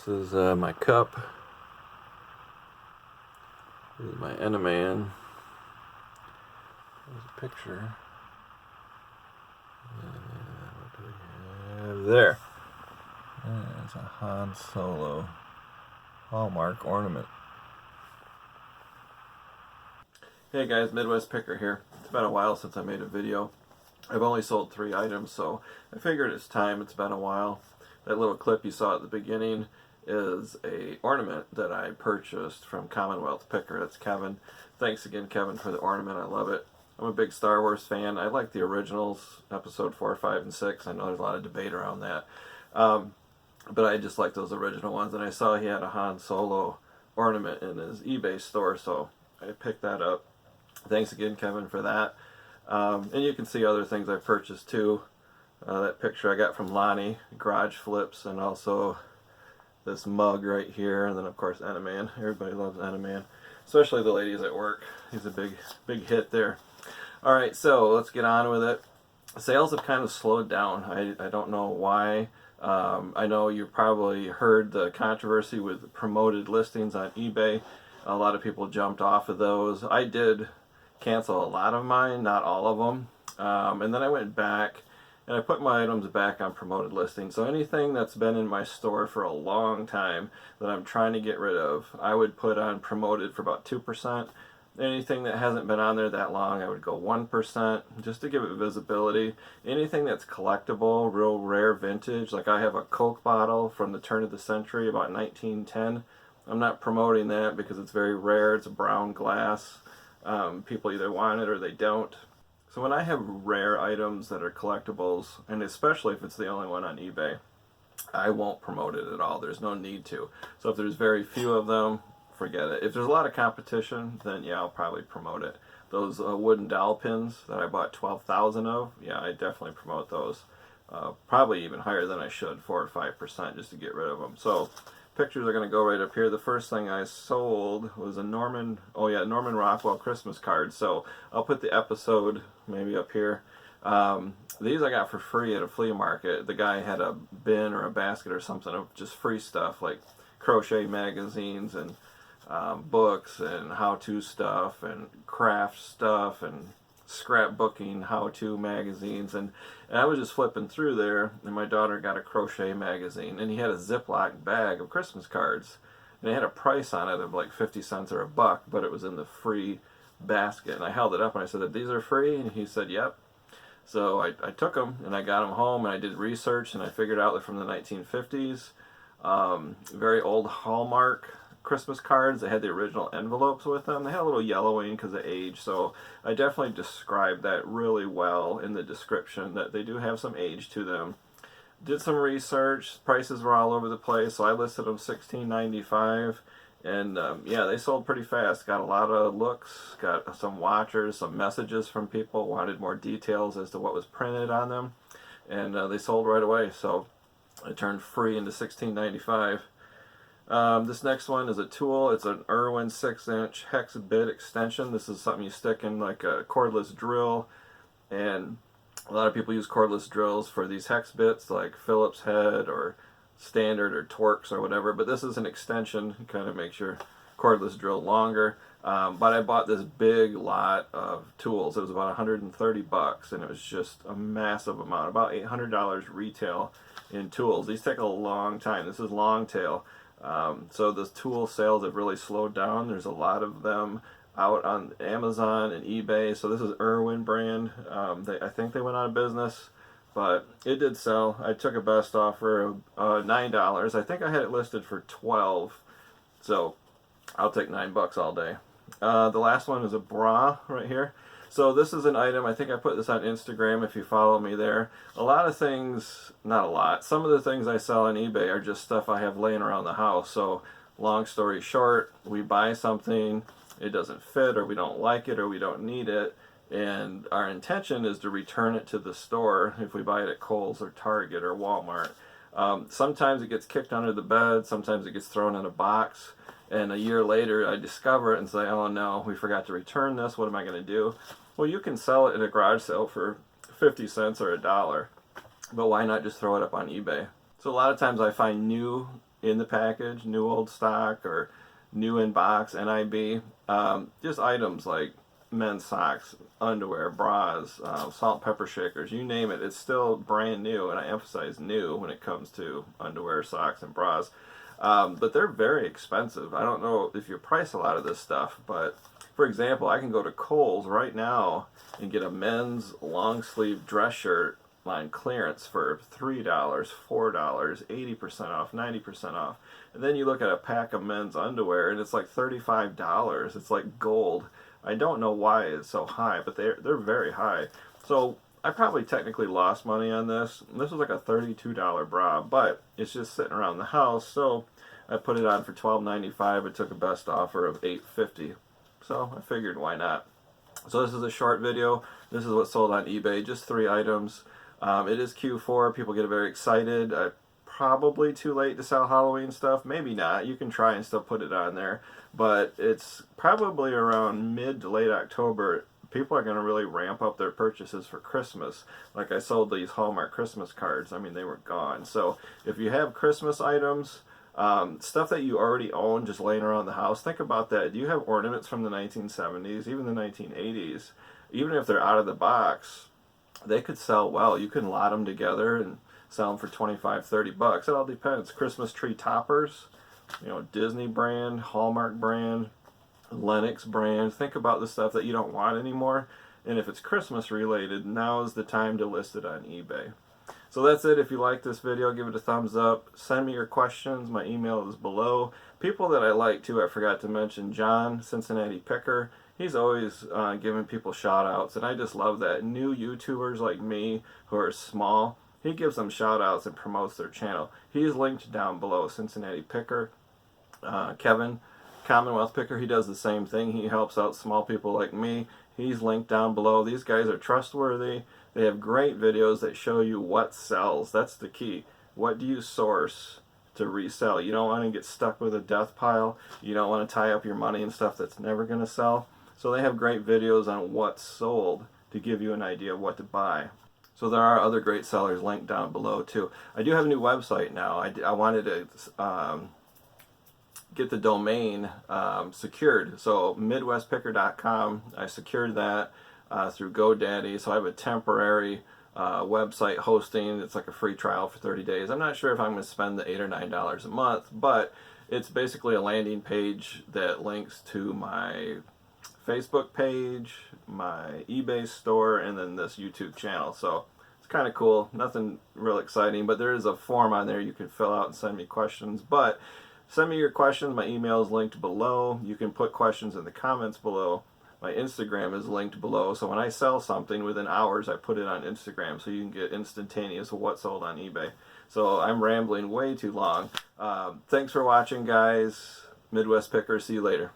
This is my cup. This is my Eneman. There's a picture. What do we have there? There's a Han Solo Hallmark ornament. Hey guys, Midwest Picker here. It's been a while since I made a video. I've only sold 3 items, so I figured it's time. It's been a while. That little clip you saw at the beginning is a ornament that I purchased from Commonwealth Picker. That's Kevin. Thanks again, Kevin, for the ornament. I love it. I'm a big Star Wars fan. I like the originals, episode 4, 5, and 6. I know there's a lot of debate around that. But I just like those original ones. And I saw he had a Han Solo ornament in his eBay store, so I picked that up. Thanks again, Kevin, for that. And you can see other things I purchased too. That picture I got from Lonnie, garage flips, and also this mug right here, and then of course Eneman. Everybody loves Eneman, especially the ladies at work. He's a big hit there. Alright, so let's get on with it. Sales have kind of slowed down. I don't know why. I know you probably heard the controversy with promoted listings on eBay. A lot of people jumped off of those. I did cancel a lot of mine, not all of them. And then I went back and I put my items back on promoted listings. So anything that's been in my store for a long time that I'm trying to get rid of, I would put on promoted for about 2%. Anything that hasn't been on there that long, I would go 1%, just to give it visibility. Anything that's collectible, real rare vintage, like I have a Coke bottle from the turn of the century, about 1910. I'm not promoting that because it's very rare. It's a brown glass. People either want it or they don't. So when I have rare items that are collectibles, and especially if it's the only one on eBay, I won't promote it at all. There's no need to. So if there's very few of them, forget it. If there's a lot of competition, then yeah, I'll probably promote it. Those wooden dowel pins that I bought 12,000 of, yeah, I definitely promote those. Probably even higher than I should, 4 or 5%, just to get rid of them. So pictures are going to go right up here. The first thing I sold was a Norman Rockwell Christmas card. So I'll put the episode maybe up here. These I got for free at a flea market. The guy had a bin or a basket or something of just free stuff like crochet magazines and books and how-to stuff and craft stuff and scrapbooking how-to magazines, and I was just flipping through there, and my daughter got a crochet magazine, and he had a Ziploc bag of Christmas cards, and it had a price on it of like 50 cents or $1, but it was in the free basket, and I held it up and I said, "These are free?" And he said, "Yep." So I took them and I got them home and I did research and I figured out they're from the 1950s. Very old Hallmark Christmas cards. They had the original envelopes with them. They had a little yellowing because of age, so I definitely described that really well in the description, that they do have some age to them. Did some research. Prices were all over the place, so I listed them $16.95, and yeah, they sold pretty fast. Got a lot of looks, got some watchers, some messages from people, wanted more details as to what was printed on them, and they sold right away, so I turned free into $16.95. This next one is a tool. It's an Irwin 6-inch hex bit extension. This is something you stick in like a cordless drill, and a lot of people use cordless drills for these hex bits like Phillips head or standard or Torx or whatever, but this is an extension. It kind of makes your cordless drill longer. But I bought this big lot of tools. It was about $130, and it was just a massive amount, about $800 retail in tools. These take a long time. This is long tail. So the tool sales have really slowed down. There's a lot of them out on Amazon and eBay. So this is Irwin brand. I think they went out of business, but it did sell. I took a best offer of $9. I think I had it listed for $12. So I'll take $9 all day. The last one is a bra right here. So this is an item, I think I put this on Instagram if you follow me there. A lot of things, not a lot, some of the things I sell on eBay are just stuff I have laying around the house. So long story short, we buy something, it doesn't fit, or we don't like it, or we don't need it, and our intention is to return it to the store if we buy it at Kohl's or Target or Walmart. Sometimes it gets kicked under the bed, sometimes it gets thrown in a box, and a year later I discover it and say, "Oh no, we forgot to return this, what am I going to do?" Well, you can sell it at a garage sale for 50 cents or $1, but why not just throw it up on eBay? So a lot of times I find new in the package, new old stock or new in box, NIB. Just items like men's socks, underwear, bras, salt and pepper shakers, you name it. It's still brand new, and I emphasize new when it comes to underwear, socks, and bras. But they're very expensive. I don't know if you price a lot of this stuff, but for example, I can go to Kohl's right now and get a men's long sleeve dress shirt line clearance for $3, $4, 80% off, 90% off. And then you look at a pack of men's underwear and it's like $35. It's like gold. I don't know why it's so high, but they're very high. So I probably technically lost money on this. This was like a $32 bra, but it's just sitting around the house, so I put it on for $12.95. It took a best offer of $8.50. So I figured, why not? So this is a short video. This is what sold on eBay, just 3 items. It is Q4. People get very excited. Probably too late to sell Halloween stuff. Maybe not. You can try and still put it on there. But it's probably around mid to late October. People are going to really ramp up their purchases for Christmas. Like I sold these Hallmark Christmas cards. I mean, they were gone. So if you have Christmas items, stuff that you already own just laying around the house, think about that. Do you have ornaments from the 1970s, even the 1980s? Even if they're out of the box, they could sell well. You can lot them together and sell them for 25, 30 bucks. It all depends. Christmas tree toppers, Disney brand, Hallmark brand, Lennox brand. Think about the stuff that you don't want anymore. And if it's Christmas related, now is the time to list it on eBay. So that's it. If you like this video, give it a thumbs up. Send me your questions. My email is below. People that I like too, I forgot to mention, John, Cincinnati Picker. He's always giving people shout outs, and I just love that. New YouTubers like me who are small, he gives them shout outs and promotes their channel. He's linked down below, Cincinnati Picker. Kevin, Commonwealth Picker, he does the same thing. He helps out small people like me. He's linked down below. These guys are trustworthy. They have great videos that show you what sells. That's the key. What do you source to resell? You don't want to get stuck with a death pile. You don't want to tie up your money in stuff that's never going to sell. So they have great videos on what's sold to give you an idea of what to buy. So there are other great sellers linked down below too. I do have a new website now. I wanted to get the domain secured. So MidwestPicker.com, I secured that through GoDaddy. So I have a temporary website hosting. It's like a free trial for 30 days. I'm not sure if I'm going to spend the $8 or $9 a month, but it's basically a landing page that links to my Facebook page, my eBay store, and then this YouTube channel. So it's kind of cool. Nothing real exciting, but there is a form on there you can fill out and send me questions. But send me your questions. My email is linked below. You can put questions in the comments below. My Instagram is linked below. So when I sell something, within hours, I put it on Instagram so you can get instantaneous of what sold on eBay. So I'm rambling way too long. Thanks for watching, guys. Midwest Picker. See you later.